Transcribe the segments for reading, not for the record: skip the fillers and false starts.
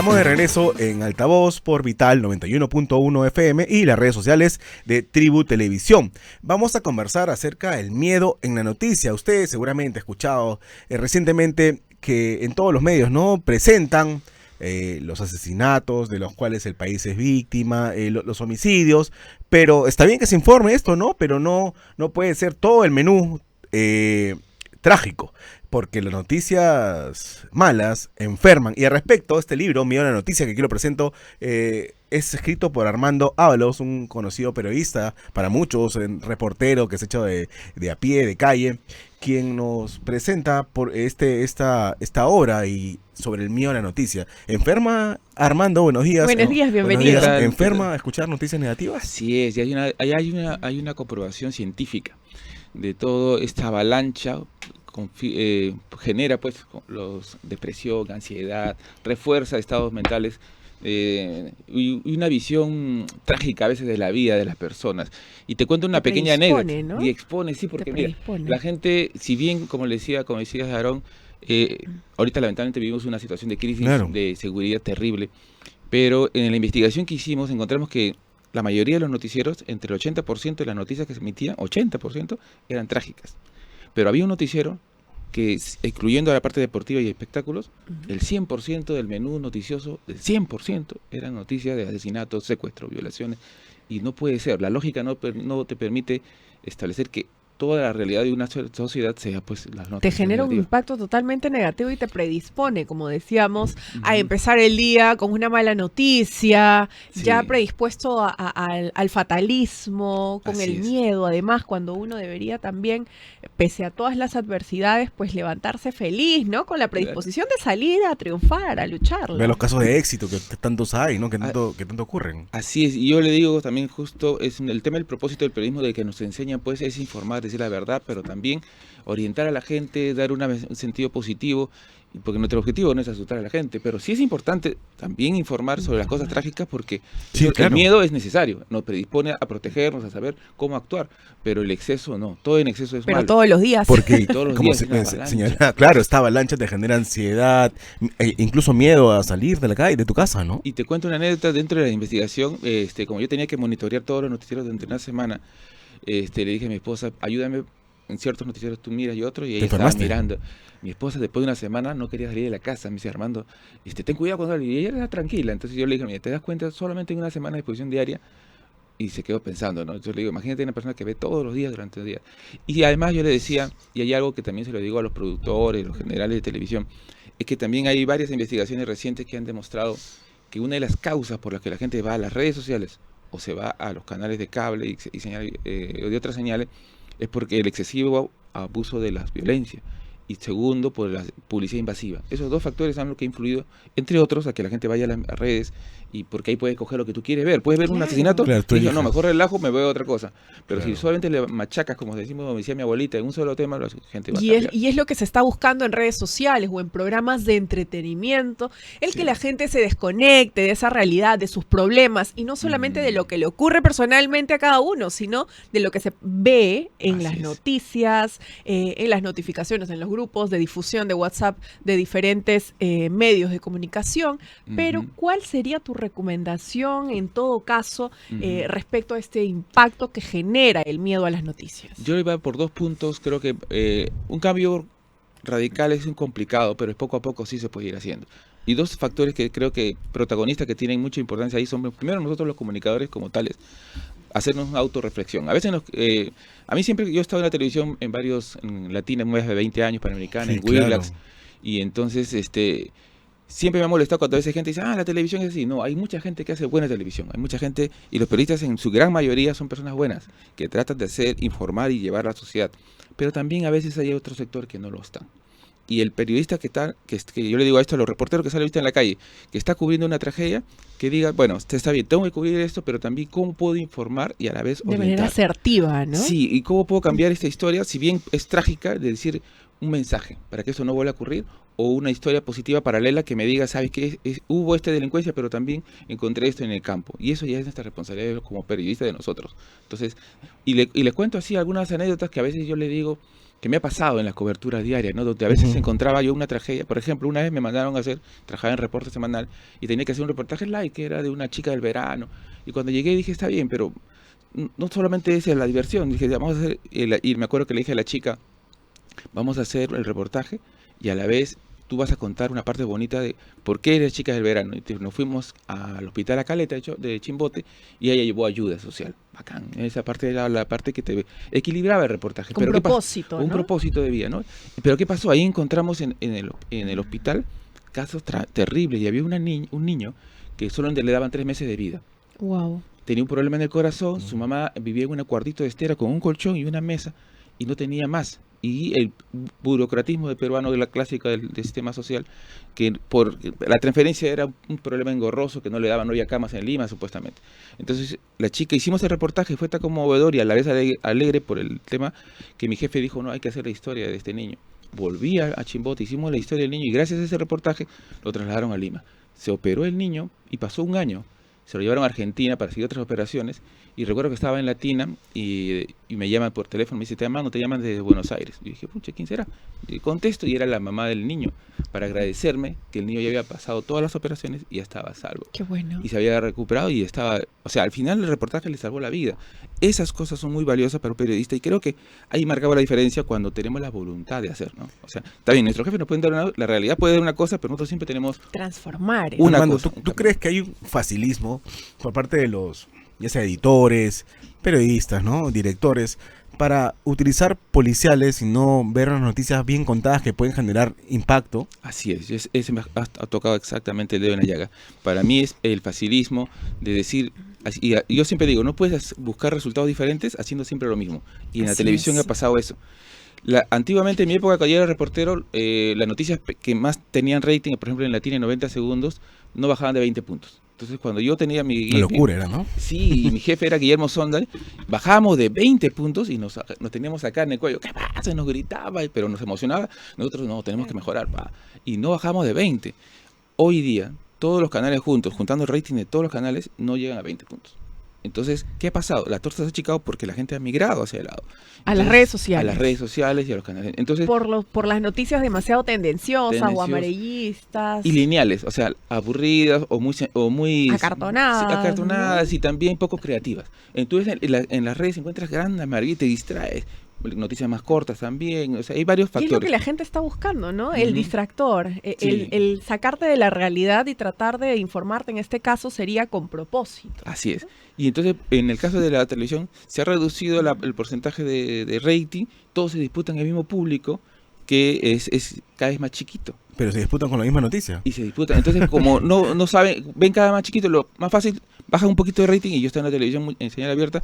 Estamos de regreso en Altavoz por Vital 91.1 FM y las redes sociales de Tribu Televisión. Vamos a conversar acerca del miedo en la noticia. Usted seguramente ha escuchado recientemente que en todos los medios no presentan los asesinatos de los cuales el país es víctima, los homicidios, pero está bien que se informe esto, ¿no? Pero no puede ser todo el menú trágico, porque las noticias malas enferman. Y al respecto, este libro, Miedo a la Noticia, que aquí lo presento, es escrito por Armando Ábalos, un conocido periodista para muchos, reportero que se ha hecho de a pie, de calle, quien nos presenta por esta obra y sobre el miedo a la noticia. ¿Enferma, Armando? Buenos días. Buenos días, bienvenido. ¿Enferma a escuchar noticias negativas? Así es, y hay una comprobación científica de toda esta avalancha. Genera pues depresión, ansiedad, refuerza estados mentales y una visión trágica a veces de la vida de las personas. Y te cuento una pequeña anécdota, ¿no? Y expone, sí, porque mira, la gente, si bien, como decías, Aarón, ahorita lamentablemente vivimos una situación de crisis, claro, de seguridad terrible, pero en la investigación que hicimos encontramos que la mayoría de los noticieros, entre el 80% de las noticias que se emitían, 80%, eran trágicas. Pero había un noticiero que, excluyendo la parte deportiva y espectáculos, el 100% del menú noticioso, el 100% eran noticias de asesinatos, secuestros, violaciones, y no puede ser. La lógica no te permite establecer que toda la realidad de una sociedad sea pues las noticias. Te genera un impacto totalmente negativo y te predispone, como decíamos, a empezar el día con una mala noticia, sí, ya predispuesto al fatalismo, con el miedo, además, cuando uno debería también, pese a todas las adversidades, pues levantarse feliz, ¿no? Con la predisposición de salir a triunfar, a luchar. Ve los casos de éxito que tantos hay, ¿no? Que tanto ocurren. Así es, y yo le digo también justo, es el tema del propósito del periodismo de que nos enseñan, pues, es informar, decir la verdad, pero también orientar a la gente, dar un sentido positivo, porque nuestro objetivo no es asustar a la gente, pero sí es importante también informar sobre las cosas trágicas, porque sí, claro, el miedo es necesario, nos predispone a protegernos, a saber cómo actuar, pero el exceso no, todo en exceso es malo. Pero todos los días. Porque, todos los como señala, claro, esta avalancha te genera ansiedad, incluso miedo a salir de la calle, de tu casa, ¿no? Y te cuento una anécdota dentro de la investigación, como yo tenía que monitorear todos los noticieros durante una semana, le dije a mi esposa, ayúdame, en ciertos noticieros tú miras y otros, y ella estaba mirando. Mi esposa, después de una semana, no quería salir de la casa. Me dice, Armando, ten cuidado con él. Y ella era tranquila. Entonces yo le dije, mira, ¿te das cuenta? Solamente en una semana de exposición diaria. Y se quedó pensando, ¿no? Yo le digo, imagínate una persona que ve todos los días durante el día. Y además yo le decía, y hay algo que también se lo digo a los productores, los generales de televisión, es que también hay varias investigaciones recientes que han demostrado que una de las causas por las que la gente va a las redes sociales o se va a los canales de cable y de otras señales, es porque el excesivo abuso de las violencias, y segundo, por la publicidad invasiva. Esos dos factores han lo que ha influido, entre otros, a que la gente vaya a las redes, y porque ahí puedes coger lo que tú quieres ver. Puedes ver un asesinato, claro, y dices, no, mejor relajo, me veo otra cosa. Pero si solamente le machacas, como decía mi abuelita, en un solo tema, la gente va a cambiar. Y es lo que se está buscando en redes sociales o en programas de entretenimiento, que la gente se desconecte de esa realidad, de sus problemas, y no solamente de lo que le ocurre personalmente a cada uno, sino de lo que se ve en las noticias, en las notificaciones, en los grupos de difusión de WhatsApp de diferentes medios de comunicación. Pero, ¿cuál sería tu recomendación en todo caso respecto a este impacto que genera el miedo a las noticias? Yo iba por 2 puntos. Creo que un cambio radical es complicado, pero poco a poco sí se puede ir haciendo. Y 2 factores que creo que protagonistas que tienen mucha importancia ahí son, primero, nosotros los comunicadores como tales, hacernos una autorreflexión. A veces a mí siempre, yo he estado en la televisión en Latina, más de 20 años, Panamericana, en Willax, claro, y entonces siempre me ha molestado cuando a veces gente dice, la televisión es así. No, hay mucha gente que hace buena televisión, hay mucha gente, y los periodistas en su gran mayoría son personas buenas, que tratan de informar y llevar a la sociedad, pero también a veces hay otro sector que no lo están. Y el periodista que yo le digo esto a los reporteros que salen ahorita en la calle, que está cubriendo una tragedia, que diga, bueno, está bien, tengo que cubrir esto, pero también cómo puedo informar y a la vez orientar. De manera asertiva, ¿no? Sí, y cómo puedo cambiar esta historia, si bien es trágica, de decir un mensaje para que eso no vuelva a ocurrir, o una historia positiva paralela que me diga, ¿sabes qué? Hubo esta delincuencia, pero también encontré esto en el campo. Y eso ya es nuestra responsabilidad como periodistas de nosotros. Entonces, y le cuento así algunas anécdotas que a veces yo le digo, que me ha pasado en las coberturas diarias, ¿no? Donde a veces encontraba yo una tragedia. Por ejemplo, una vez me mandaron a hacer, trabajaba en reporte semanal, y tenía que hacer un reportaje live, que era de una chica del verano. Y cuando llegué dije, está bien, pero no solamente esa es la diversión. Dije, vamos a hacer, y me acuerdo que le dije a la chica, vamos a hacer el reportaje, y a la vez tú vas a contar una parte bonita de por qué eres chica del verano. Y nos fuimos al hospital a Caleta de Chimbote, y ella llevó ayuda social. Bacán. Esa parte era la parte que te equilibraba el reportaje. Con propósito, ¿no? Un propósito de vida, ¿no? Pero ¿qué pasó? Ahí encontramos en el hospital casos terribles, y había un niño que solo le daban 3 meses de vida. Wow. Tenía un problema en el corazón, su mamá vivía en un cuartito de estera con un colchón y una mesa, y no tenía más. Y el burocratismo de peruano de la clásica del sistema social, que por la transferencia era un problema engorroso, que no había camas en Lima supuestamente. Entonces la chica, hicimos el reportaje, fue tan conmovedor y a la vez alegre por el tema, que mi jefe dijo, no, hay que hacer la historia de este niño. Volví a Chimbote, hicimos la historia del niño, y gracias a ese reportaje lo trasladaron a Lima. Se operó el niño y pasó un año. Se lo llevaron a Argentina para seguir otras operaciones, y recuerdo que estaba en Latina y me llaman por teléfono, me dice, te llaman desde Buenos Aires. Y dije, pucha, ¿quién será? Y contesto, y era la mamá del niño, para agradecerme que el niño ya había pasado todas las operaciones y ya estaba a salvo. Qué bueno. Y se había recuperado y estaba, o sea, al final el reportaje le salvó la vida. Esas cosas son muy valiosas para un periodista, y creo que ahí marcaba la diferencia cuando tenemos la voluntad de hacer, ¿no? O sea, está bien, nuestros jefes nos pueden dar la realidad puede dar una cosa, pero nosotros siempre tenemos transformar una Armando, cosa. ¿tú crees que hay un facilismo por parte de los, ya sea editores, periodistas, ¿no? Directores, para utilizar policiales y no ver las noticias bien contadas que pueden generar impacto? Así es, ese me ha tocado exactamente el dedo en la llaga. Para mí es el facilismo de decir, y yo siempre digo, no puedes buscar resultados diferentes haciendo siempre lo mismo. Y en la televisión ha pasado eso. Antiguamente, en mi época, cuando yo era reportero, las noticias que más tenían rating, por ejemplo en Latina en 90 segundos, no bajaban de 20 puntos. Entonces, cuando yo tenía Una locura era, ¿no? Sí, y mi jefe era Guillermo Sonda, bajábamos de 20 puntos y nos teníamos acá en el cuello, ¿qué pasa? Nos gritaba, pero nos emocionaba. Nosotros no, tenemos que mejorar, pa. Y no bajamos de 20. Hoy día, todos los canales juntos, juntando el rating de todos los canales, no llegan a 20 puntos. Entonces, ¿qué ha pasado? La torta se ha achicado porque la gente ha migrado hacia el lado. Entonces, a las redes sociales. A las redes sociales y a los canales. Entonces, por las noticias demasiado tendenciosas o amarillistas. Y lineales, o sea, aburridas o muy acartonadas. Acartonadas, ¿no? Y también poco creativas. Entonces, en las redes encuentras grandes amarillas, te distraes. Noticias más cortas también, o sea, hay varios factores. Y es lo que la gente está buscando, ¿no? El distractor, el sacarte de la realidad y tratar de informarte, en este caso, sería con propósito. Así es. Y entonces, en el caso de la televisión, se ha reducido el porcentaje de rating, todos se disputan el mismo público, que es cada vez más chiquito. Pero se disputan con la misma noticia. Y se disputan. Entonces, como no saben, ven cada vez más chiquito, lo más fácil, baja un poquito de rating, y yo estaba en la televisión en señal abierta,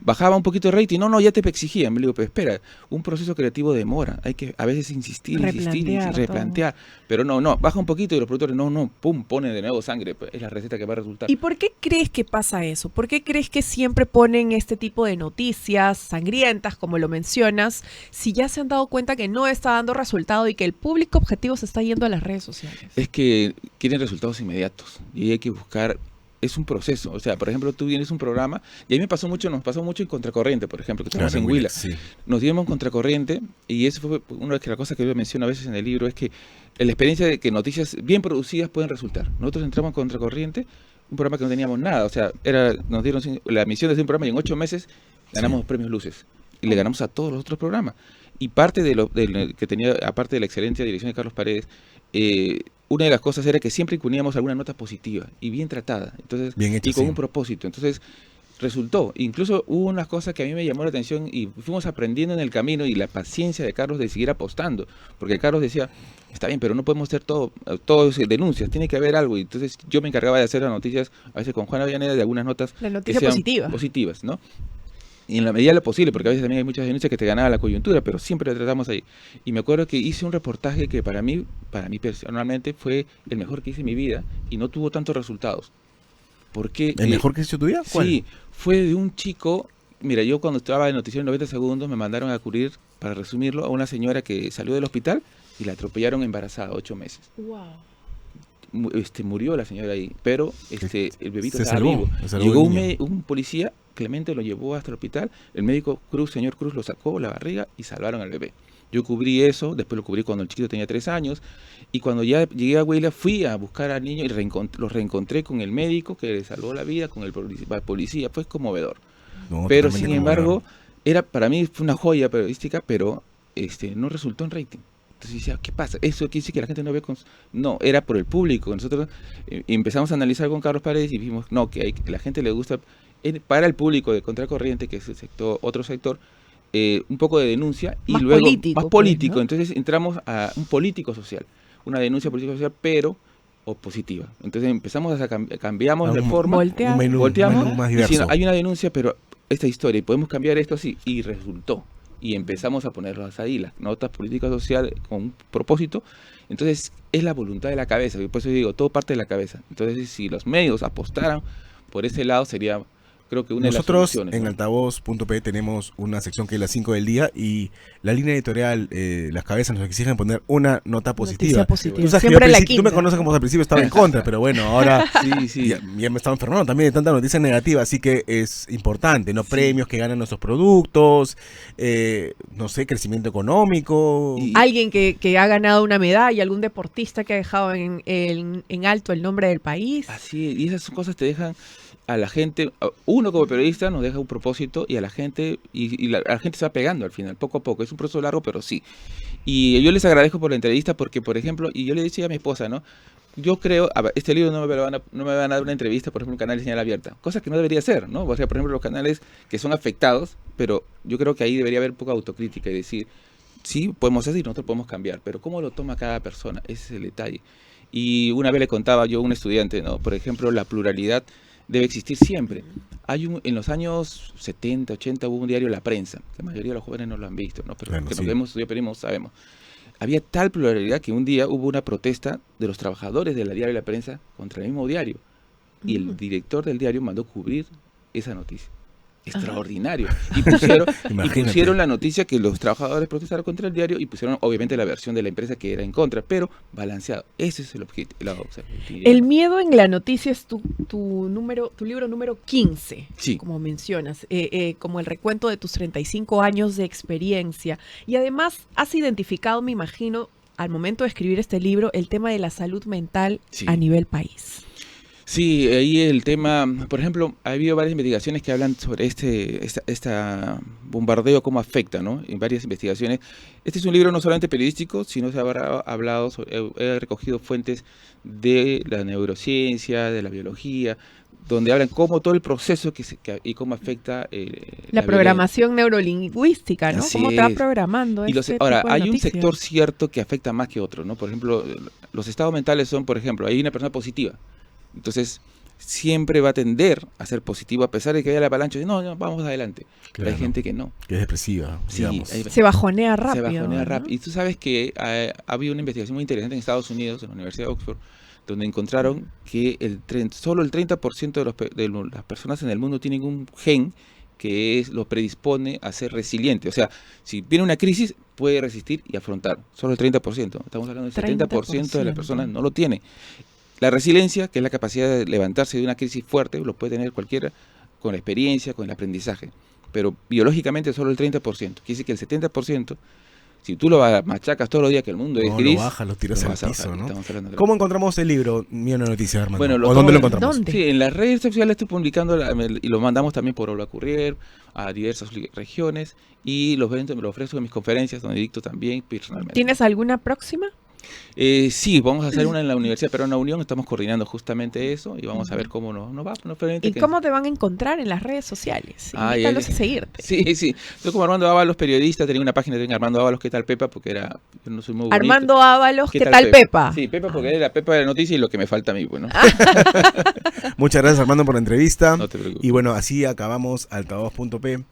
bajaba un poquito de rating, no, ya te exigían. Me digo, pero espera, un proceso creativo demora, hay que a veces insistir, replantear. Pero no, baja un poquito y los productores, pum, ponen de nuevo sangre, es la receta que va a resultar. ¿Y por qué crees que pasa eso? ¿Por qué crees que siempre ponen este tipo de noticias sangrientas, como lo mencionas, si ya se han dado cuenta que no está dando resultado y que el público objetivo se está yendo a las redes sociales? Es que quieren resultados inmediatos y hay que buscar. Es un proceso, o sea, por ejemplo, tú tienes un programa, y a mí nos pasó mucho en Contracorriente, por ejemplo, que estamos en Huila. Sí. Nos dimos en Contracorriente, y eso fue una de las cosas que yo menciono a veces en el libro, es que la experiencia de que noticias bien producidas pueden resultar. Nosotros entramos en Contracorriente, un programa que no teníamos nada, o sea, nos dieron la misión de hacer un programa y en 8 meses ganamos premios Luces, y le ganamos a todos los otros programas. Y parte de lo que tenía, aparte de la excelente dirección de Carlos Paredes, una de las cosas era que siempre incluíamos alguna nota positiva y bien tratada, entonces, bien hecho, y con un propósito. Entonces resultó, incluso hubo unas cosas que a mí me llamó la atención y fuimos aprendiendo en el camino, y la paciencia de Carlos de seguir apostando, porque Carlos decía, está bien, pero no podemos hacer todo denuncias, tiene que haber algo. Y entonces yo me encargaba de hacer las noticias, a veces con Juan Avellaneda, de algunas notas que sean positivas, ¿no? Y en la medida de lo posible, porque a veces también hay muchas denuncias que te ganaba la coyuntura, pero siempre lo tratamos ahí. Y me acuerdo que hice un reportaje que para mí personalmente fue el mejor que hice en mi vida, y no tuvo tantos resultados. Porque, ¿El mejor que hizo tu vida? ¿Cuál? Sí, fue de un chico. Mira, yo cuando estaba en Noticiero en 90 segundos me mandaron a cubrir, para resumirlo, a una señora que salió del hospital y la atropellaron embarazada, 8 meses. Wow. Murió la señora ahí, pero el bebito estaba vivo. Llegó un policía, Clemente, lo llevó hasta el hospital, el médico señor Cruz, lo sacó la barriga y salvaron al bebé. Yo cubrí eso, después lo cubrí cuando el chiquito tenía 3 años, y cuando ya llegué a Huila fui a buscar al niño y los reencontré con el médico que le salvó la vida, con el policía, fue conmovedor. No, Pero totalmente sin embargo, conmovedor. para mí fue una joya periodística, pero no resultó en rating. Entonces decía, ¿qué pasa? ¿Eso quiere decir que la gente no ve? No, era por el público. Nosotros empezamos a analizar con Carlos Paredes y vimos, no, que la gente le gusta, para el público de Contracorriente, que es el sector, otro sector, un poco de denuncia y más luego político, más político. Pues, ¿no? Entonces entramos a un político social, una denuncia político social, pero opositiva. Entonces empezamos cambiamos de forma, volteamos, un menú más diverso. diciendo, hay una denuncia, pero esta historia, y podemos cambiar esto así, y resultó. Y empezamos a ponerlas ahí, las notas políticas sociales con un propósito. Entonces es la voluntad de la cabeza, y por eso digo, todo parte de la cabeza. Entonces si los medios apostaran por ese lado, sería, creo que una Nosotros de las soluciones, en ¿no? altavoz.p tenemos una sección que es las 5 del día y la línea editorial, las cabezas nos exigen poner una nota positiva. Noticia positiva. Tú sabes que Siempre yo la tú me quinta. conoces como al principio estaba en contra, pero bueno, ahora Sí. ya me estaba enfermando también de tanta noticia negativa, así que es importante, ¿no? Sí. Premios que ganan nuestros productos, no sé, crecimiento económico. Alguien que ha ganado una medalla, algún deportista que ha dejado en alto el nombre del país. Así es, y esas cosas te dejan a la gente, uno como periodista nos deja un propósito y a la gente, la gente se va pegando al final, poco a poco, es un proceso largo, pero sí. Y yo les agradezco por la entrevista porque, por ejemplo, y yo le decía a mi esposa, ¿no? Yo creo, este libro no me van a dar una entrevista, por ejemplo, un canal de señal abierta, cosa que no debería ser, ¿no? O sea, por ejemplo, los canales que son afectados, pero yo creo que ahí debería haber un poco de autocrítica y decir, sí, podemos hacer y nosotros podemos cambiar, pero ¿cómo lo toma cada persona? Ese es el detalle. Y una vez le contaba yo a un estudiante, ¿no? Por ejemplo, la pluralidad debe existir siempre. En los años 70, 80 hubo un diario La Prensa. La mayoría de los jóvenes no lo han visto, ¿no? Pero Bueno, que sí. nos hemos estudiado periodismo sabemos. Había tal pluralidad que un día hubo una protesta de los trabajadores de la diario La Prensa contra el mismo diario. Y el director del diario mandó cubrir esa noticia. Extraordinario. Y pusieron la noticia que los trabajadores protestaron contra el diario y pusieron obviamente la versión de la empresa que era en contra, pero balanceado. Ese es el objetivo. El miedo en la noticia es tu libro número 15, Sí. como mencionas, como el recuento de tus 35 años de experiencia. Y además has identificado, me imagino, al momento de escribir este libro, el tema de la salud mental Sí. a nivel país. Sí, ahí el tema, por ejemplo, ha habido varias investigaciones que hablan sobre esta bombardeo, cómo afecta, ¿no? En varias investigaciones. Este es un libro no solamente periodístico, sino se habrá hablado, he recogido fuentes de la neurociencia, de la biología, donde hablan cómo todo el proceso y cómo afecta La programación neurolingüística, ¿no? Así ¿Cómo te va es. programando Y ahora, tipo de hay un noticias? sector cierto que afecta más que otro, ¿no? Por ejemplo, los estados mentales son, por ejemplo, hay una persona positiva. Entonces, siempre va a tender a ser positivo a pesar de que haya la avalancha. No, vamos adelante. Pero hay Claro. gente que no. Que es depresiva, Sí, digamos. Se bajonea rápido. Se bajonea ¿no? rápido. Y tú sabes que ha habido una investigación muy interesante en Estados Unidos, en la Universidad de Oxford, donde encontraron que solo el 30% de las personas en el mundo tienen un gen que lo predispone a ser resiliente. O sea, si viene una crisis, puede resistir y afrontar. Solo el 30%. Estamos hablando del 70% de las personas no lo tiene. La resiliencia, que es la capacidad de levantarse de una crisis fuerte, lo puede tener cualquiera con la experiencia, con el aprendizaje. Pero biológicamente solo el 30%. Quiere decir que el 70%, si tú lo machacas todos los días que el mundo es No, gris, lo bajas, lo tiras lo al vas a piso, bajar. ¿no? Estamos hablando de ¿Cómo encontramos el libro? Mira una noticia, Armando. Bueno, ¿O dónde lo encontramos? ¿Dónde? Sí, en las redes sociales estoy publicando y lo mandamos también por Aula Courier a diversas regiones y lo ofrezco en mis conferencias donde dicto también personalmente. ¿Tienes alguna próxima? Sí, vamos a hacer una en la Universidad Peruana Unión, estamos coordinando justamente eso y vamos a ver cómo nos va. ¿Y cómo te van a encontrar en las redes sociales? Invítalos a seguirte. Sí. Yo como Armando Ábalos, periodista, tenía una página de Armando Ábalos, ¿qué tal Pepa? Porque yo no soy muy bonito. Armando Ábalos, ¿qué tal Pepa? Sí, Pepa porque era la Pepa de la noticia y lo que me falta a mí, bueno. Muchas gracias, Armando, por la entrevista. No te preocupes. Y bueno, así acabamos altavoz.p,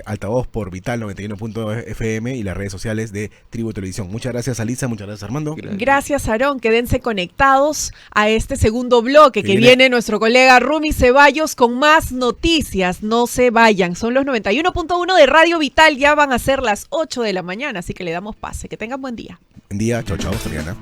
altavoz por Vital 91.fm y las redes sociales de Tribu Televisión. Muchas gracias, Alisa, muchas gracias, Armando. Gracias, Aarón. Quédense conectados a este segundo bloque que viene viene nuestro colega Rumi Ceballos con más noticias. No se vayan. Son los 91.1 de Radio Vital. Ya van a ser las 8 de la mañana, así que le damos pase. Que tengan buen día. Buen día, chao, Adriana.